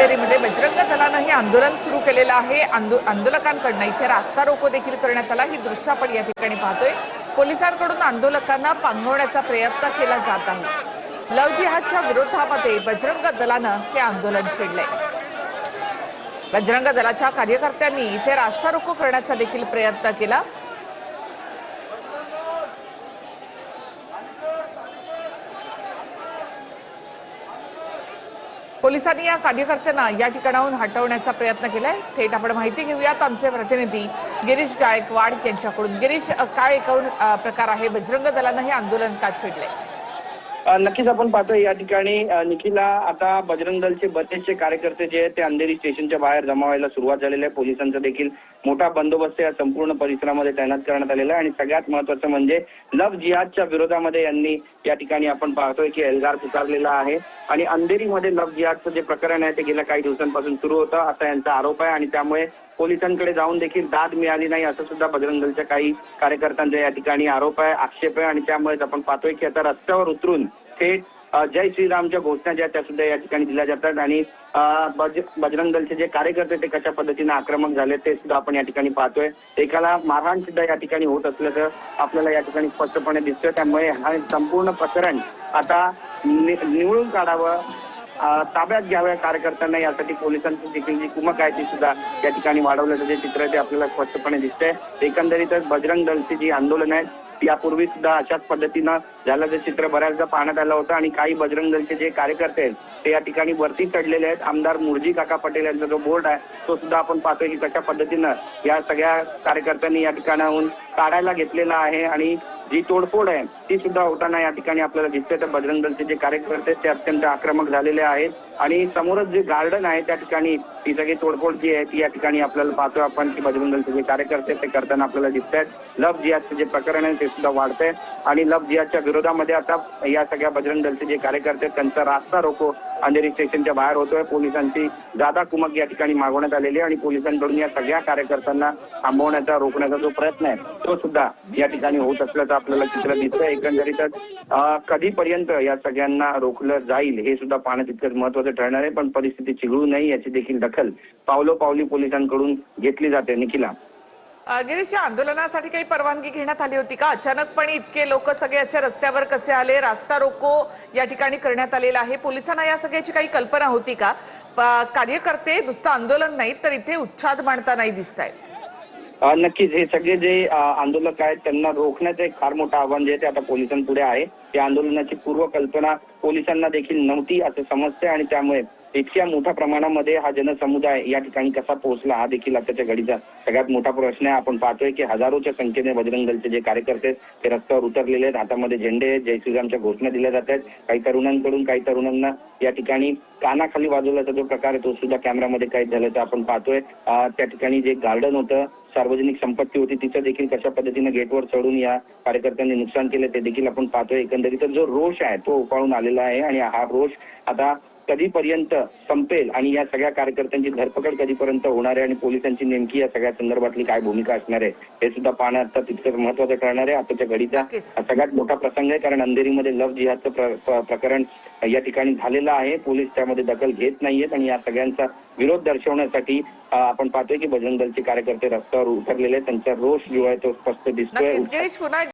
अंधेरीमध्ये बजरंग दलानं आंदोलन सुरू केलेलं आहे। आंदोलकांकडून इथे रास्ता रोको देखील करण्यात आला। ही दृश्य आपण या ठिकाणी पाहतोय। पोलिसांकडून आंदोलकांना पांगवण्याचा प्रयत्न केला जात आहे। लव्ह जिहादच्या विरोधामध्ये बजरंग दलानं हे आंदोलन छेडलंय। बजरंग दलाच्या कार्यकर्त्यांनी इथे रास्ता रोको करण्याचा देखील प्रयत्न केला। पोलिसांनी या कार्यकर्त्यांना या ठिकाणाहून हटवण्याचा प्रयत्न केलाय। थेट आपण माहिती घेऊयात आमचे प्रतिनिधी गिरीश गायकवाड यांच्याकडून। गिरीश, काय एकूण प्रकार आहे? बजरंग दलानं हे आंदोलन का छेडलंय? नक्कीच आपण पाहतोय या ठिकाणी निखिला आता बजरंग दलचे बरेचसे कार्यकर्ते जे आहेत ते अंधेरी स्टेशनच्या बाहेर जमा व्हायला सुरुवात झालेली आहे। पोलिसांचा देखील मोठा बंदोबस्त या संपूर्ण परिसरामध्ये तैनात करण्यात आलेला आहे आणि सगळ्यात महत्त्वाचं म्हणजे लव्ह जिहादच्या विरोधामध्ये यांनी या ठिकाणी आपण पाहतोय की एल्गार पुकारलेला आहे आणि अंधेरीमध्ये लव्ह जिहादचं जे प्रकरण आहे ते गेल्या काही दिवसांपासून सुरू होतं असा यांचा आरोप आहे आणि त्यामुळे पोलिसांकडे जाऊन देखील दाद मिळाली नाही असं सुद्धा बजरंग दलच्या काही कार्यकर्त्यांचा या ठिकाणी आरोप आहे, आक्षेप आहे आणि त्यामुळेच आपण पाहतोय की आता रस्त्यावर उतरून थेट जय श्रीरामच्या घोषणा ज्या त्या सुद्धा या ठिकाणी दिल्या जातात आणि बजरंग दलचे जे कार्यकर्ते ते कशा पद्धतीने आक्रमक झाले ते सुद्धा आपण या ठिकाणी पाहतोय। एकाला मारहाण सुद्धा या ठिकाणी होत असल्याचं आपल्याला या ठिकाणी स्पष्टपणे दिसतं। त्यामुळे हा संपूर्ण प्रकरण आता निवळून काढावं, ताब्यात घ्याव्या कार्यकर्त्यांना, यासाठी पोलिसांची देखील जी कुमक आहे ती सुद्धा या ठिकाणी वाढवल्याचं जे चित्र आहे ते आपल्याला स्पष्टपणे दिसतंय। एकंदरीतच बजरंग दलची जी आंदोलन आहे यापूर्वी सुद्धा अशाच पद्धतीनं झाल्याचं चित्र बऱ्याचदा पाहण्यात आलं होतं आणि काही बजरंग दलचे जे कार्यकर्ते आहेत ते या ठिकाणी वरती चढलेले आहेत। आमदार मुरजी काका पटेल यांचा जो बोर्ड आहे तो सुद्धा आपण पाहतोय की कशा पद्धतीनं या सगळ्या कार्यकर्त्यांनी या ठिकाणाहून काढायला घेतलेला आहे आणि जी तोडफोड आहे ती सुद्धा होताना या ठिकाणी आपल्याला दिसते। तर बजरंग दलचे जे कार्यकर्ते ते अत्यंत आक्रमक झालेले आहेत आणि समोरच जे गार्डन आहे त्या ठिकाणी ती सगळी तोडफोड जी आहे ती या ठिकाणी आपल्याला पाहतोय आपण की बजरंग दलचे जे कार्यकर्ते ते करताना आपल्याला दिसत आहेत। लव्ह जिहादचं जे प्रकरण आहे ते सुद्धा वाढतंय आणि लव्ह जिहादच्या विरोधामध्ये आता या सगळ्या बजरंग दलचे जे कार्यकर्ते त्यांचा रास्ता रोको अंधेरी स्टेशनच्या बाहेर होतोय। पोलिसांची जादा कुमक या ठिकाणी मागवण्यात आलेली आहे आणि पोलिसांकडून या सगळ्या कार्यकर्त्यांना थांबवण्याचा, रोखण्याचा जो प्रयत्न आहे तो सुद्धा या ठिकाणी होत असल्याचं आपल्याला चित्र दिसतंय। एकंदरीतच कधीपर्यंत या सगळ्यांना रोखलं जाईल हे सुद्धा पाहणं तितकंच महत्त्वाचं ठरणार आहे, पण परिस्थिती चिघळू नये याची देखील दखल पावलोपावली पोलिसांकडून घेतली जाते। निखिला, गिरीश, या आंदोलनासाठी काही परवानगी घेण्यात आली होती का? अचानकपणे इतके लोक सगळे असे रस्त्यावर कसे आले? रास्ता रोको या ठिकाणी करण्यात आलेला आहे। पोलिसांना या सगळ्याची काही कल्पना होती का? कार्यकर्ते नुसतं आंदोलन नाही तर इथे उच्छाद मांडतानाही दिसत आहेत। नक्कीच हे सगळे जे आंदोलक आहेत त्यांना रोखण्याचं एक फार मोठं आव्हान जे ते आता पोलिसांपुढे आहे। या आंदोलनाची पूर्वकल्पना पोलिसांना देखील नव्हती असं समजते आणि त्यामुळे इतक्या मोठ्या प्रमाणामध्ये हा जनसमुदाय या ठिकाणी कसा पोहोचला हा देखील आताच्या घडीचा सगळ्यात मोठा प्रश्न आहे। आपण पाहतोय की हजारोच्या संख्येने बजरंग दलचे जे कार्यकर्ते ते रस्त्यावर उतरलेले आहेत, हातामध्ये झेंडे, जय श्रीरामच्या घोषणा दिल्या जात आहेत। काही तरुणांकडून काही तरुणांना या ठिकाणी कानाखाली वाजवल्याचा जो प्रकार आहे तो सुद्धा कॅमेरामध्ये कैद झाल्याचं आपण पाहतोय। त्या ठिकाणी जे गार्डन होतं, सार्वजनिक संपत्ती होती, तिचं देखील कशा पद्धतीने गेटवर चढून या कार्यकर्त्यांनी नुकसान केले ते देखील आपण पाहतोय। एकंदरीत जो रोष आहे तो उफाळून आलेला आहे आणि हा रोष आता कधीपर्यंत संपेल आणि या सगळ्या कार्यकर्त्यांची धरपकड कधीपर्यंत होणार आहे आणि पोलिसांची नेमकी या सगळ्या संदर्भातली काय भूमिका असणार आहे हे सुद्धा पाहणं आता तितकंच महत्त्वाचं ठरणार आहे। आताच्या घडीचा सगळ्यात मोठा प्रसंग आहे, कारण अंधेरीमध्ये लव्ह जिहादचं प्रकरण या ठिकाणी झालेलं आहे। पोलीस त्यामध्ये दखल घेत नाहीयेत आणि या सगळ्यांचा विरोध दर्शवण्यासाठी आपण पाहतोय की बजरंग दलचे कार्यकर्ते रस्त्यावर उतरलेले, त्यांचा रोष जो आहे तो स्पष्ट दिसतोय।